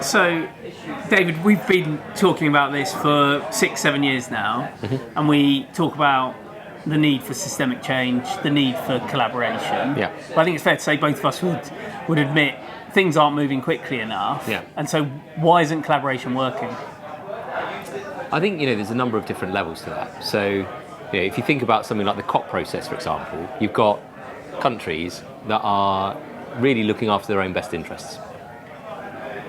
So, David, we've been talking about this for 6-7 years now, and we talk about the need for systemic change, the need for collaboration. Yeah. But I think it's fair to say both of us would admit things aren't moving quickly enough. Yeah. And so why isn't collaboration working? I think, there's a number of different levels to that. So, if you think about something like the COP process, for example, you've got countries that are really looking after their own best interests.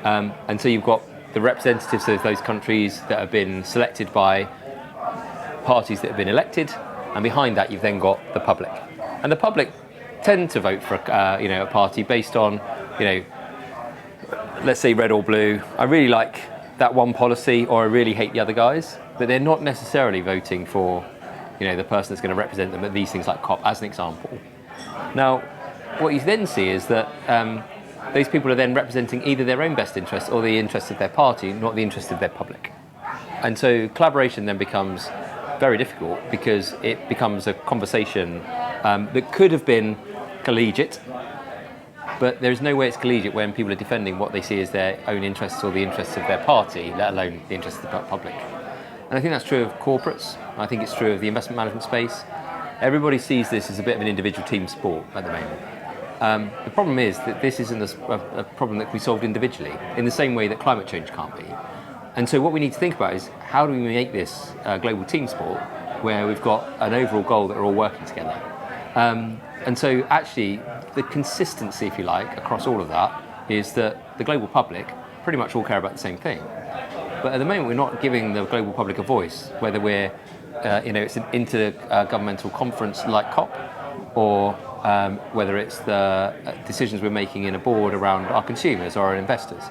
And so you've got the representatives of those countries that have been selected by parties that have been elected, and behind that you've then got the public. And the public tend to vote for a party based on, let's say red or blue. I really like that one policy, or I really hate the other guys, but they're not necessarily voting for, the person that's going to represent them at these things like COP, as an example. Now, what you then see is that those people are then representing either their own best interests or the interests of their party, not the interests of their public. And so collaboration then becomes very difficult because it becomes a conversation that could have been collegiate, but there's no way it's collegiate when people are defending what they see as their own interests or the interests of their party, let alone the interests of the public. And I think that's true of corporates. I think it's true of the investment management space. Everybody sees this as a bit of an individual team sport at the moment. The problem is that this isn't a problem that can be solved individually, in the same way that climate change can't be. And so what we need to think about is how do we make this a global team sport where we've got an overall goal that we're all working together. And so actually the consistency, if you like, across all of that is that the global public pretty much all care about the same thing. But at the moment we're not giving the global public a voice, whether we're it's an intergovernmental conference like COP, or whether it's the decisions we're making in a board around our consumers or our investors.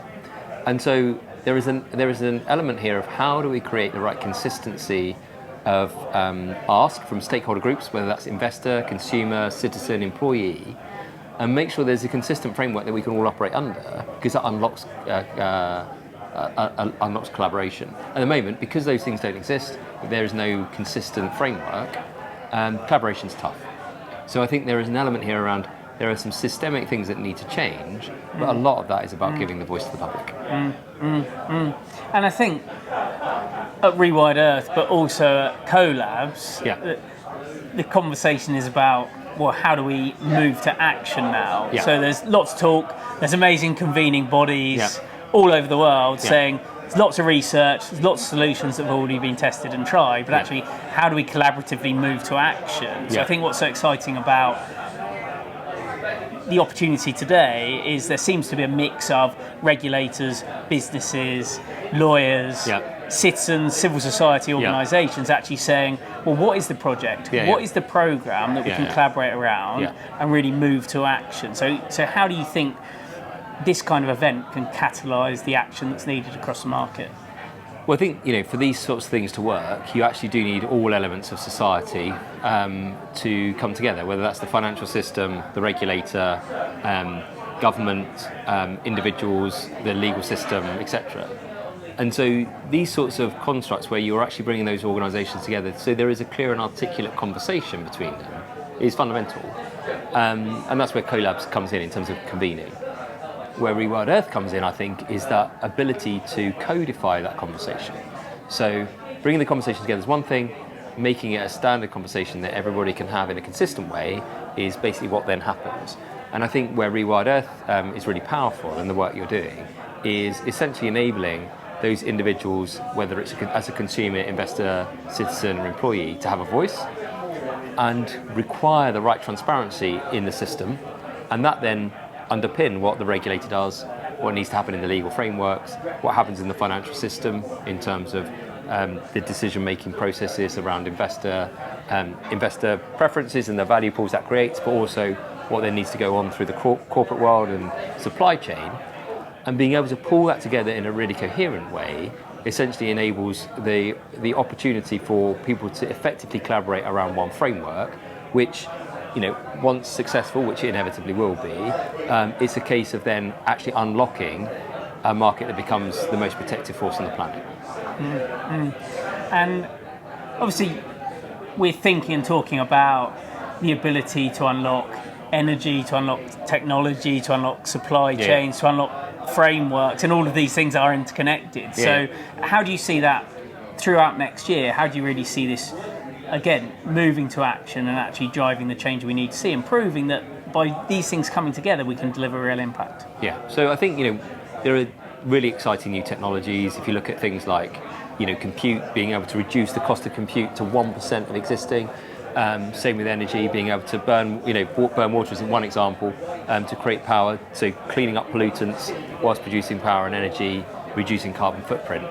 And so there is an element here of how do we create the right consistency of ask from stakeholder groups, whether that's investor, consumer, citizen, employee, and make sure there's a consistent framework that we can all operate under, because that unlocks collaboration. At the moment, because those things don't exist, there is no consistent framework, collaboration's tough. So I think there is an element here around there are some systemic things that need to change, but a lot of that is about giving the voice to the public. And I think at Rewired Earth, but also at CoLabs, the conversation is about, well, how do we move to action now? Yeah. So there's lots of talk, there's amazing convening bodies all over the world saying there's lots of research, there's lots of solutions that have already been tested and tried, but actually how do we collaboratively move to action? So I think what's so exciting about the opportunity today is there seems to be a mix of regulators, businesses, lawyers, citizens, civil society organisations actually saying, well, what is the project? What is the programme that we can collaborate around and really move to action? So how do you think this kind of event can catalyse the action that's needed across the market? Well, I think, for these sorts of things to work, you actually do need all elements of society to come together, whether that's the financial system, the regulator, government, individuals, the legal system, etc. And so these sorts of constructs where you're actually bringing those organisations together, so there is a clear and articulate conversation between them, is fundamental. And that's where CoLabs comes in terms of convening. Where Rewired Earth comes in, I think, is that ability to codify that conversation. So bringing the conversation together is one thing, making it a standard conversation that everybody can have in a consistent way is basically what then happens. And I think where Rewired Earth is really powerful, and the work you're doing, is essentially enabling those individuals, whether it's as a consumer, investor, citizen or employee, to have a voice and require the right transparency in the system, and that then underpin what the regulator does, what needs to happen in the legal frameworks, what happens in the financial system in terms of the decision-making processes around investor preferences and the value pools that creates, but also what then needs to go on through the corporate world and supply chain. And being able to pull that together in a really coherent way essentially enables the opportunity for people to effectively collaborate around one framework, which, once successful, which it inevitably will be, it's a case of then actually unlocking a market that becomes the most protective force on the planet. And obviously we're thinking and talking about the ability to unlock energy, to unlock technology, to unlock supply chains, to unlock frameworks, and all of these things are interconnected. So how do you see that throughout next year? How do you really see this, again, moving to action and actually driving the change we need to see, and proving that by these things coming together, we can deliver real impact? Yeah, so I think, there are really exciting new technologies. If you look at things like, compute, being able to reduce the cost of compute to 1% of existing. Same with energy, being able to burn water is one example, to create power, so cleaning up pollutants whilst producing power and energy, reducing carbon footprint.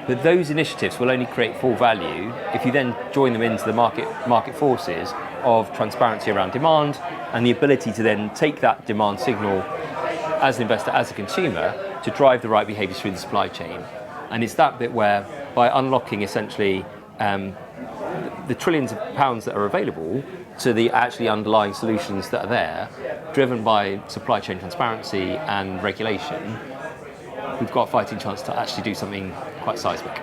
But those initiatives will only create full value if you then join them into the market forces of transparency around demand, and the ability to then take that demand signal as an investor, as a consumer, to drive the right behaviours through the supply chain. And it's that bit where, by unlocking essentially the trillions of pounds that are available to the actually underlying solutions that are there, driven by supply chain transparency and regulation, we've got a fighting chance to actually do something quite seismic.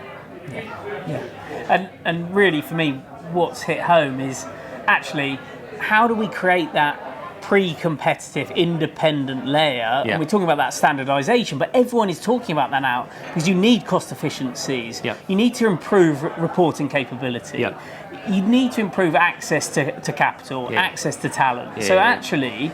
Yeah. And really, for me, what's hit home is actually, how do we create that pre-competitive, independent layer? And we're talking about that standardization, but everyone is talking about that now, because you need cost efficiencies. You need to improve reporting capability. You need to improve access to capital, access to talent. So actually,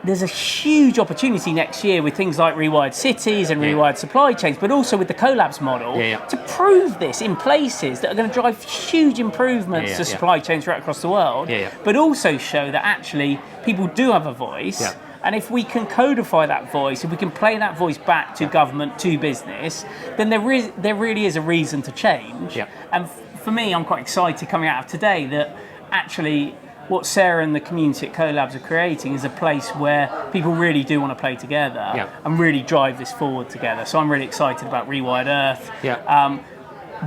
there's a huge opportunity next year with things like rewired cities and rewired supply chains, but also with the collabs model, to prove this in places that are going to drive huge improvements to supply chains right across the world, but also show that actually people do have a voice. And if we can codify that voice, if we can play that voice back to government, to business, then there really is a reason to change. And for me, I'm quite excited coming out of today that actually what Sarah and the community at Collabs are creating is a place where people really do want to play together and really drive this forward together. So I'm really excited about Rewired Earth,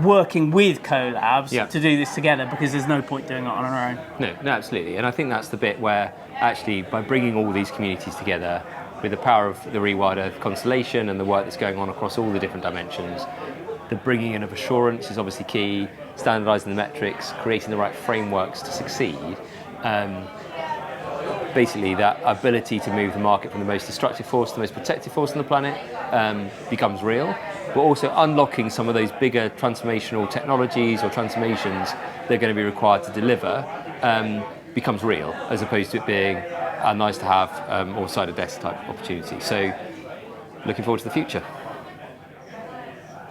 working with Collabs to do this together, because there's no point doing it on our own. No, absolutely. And I think that's the bit where actually, by bringing all these communities together with the power of the Rewired Earth constellation and the work that's going on across all the different dimensions, the bringing in of assurance is obviously key, standardising the metrics, creating the right frameworks to succeed. Basically, that ability to move the market from the most destructive force to the most protective force on the planet becomes real, but also unlocking some of those bigger transformational technologies or transformations that are going to be required to deliver becomes real, as opposed to it being a nice to have or side of desk type opportunity. So looking forward to the future.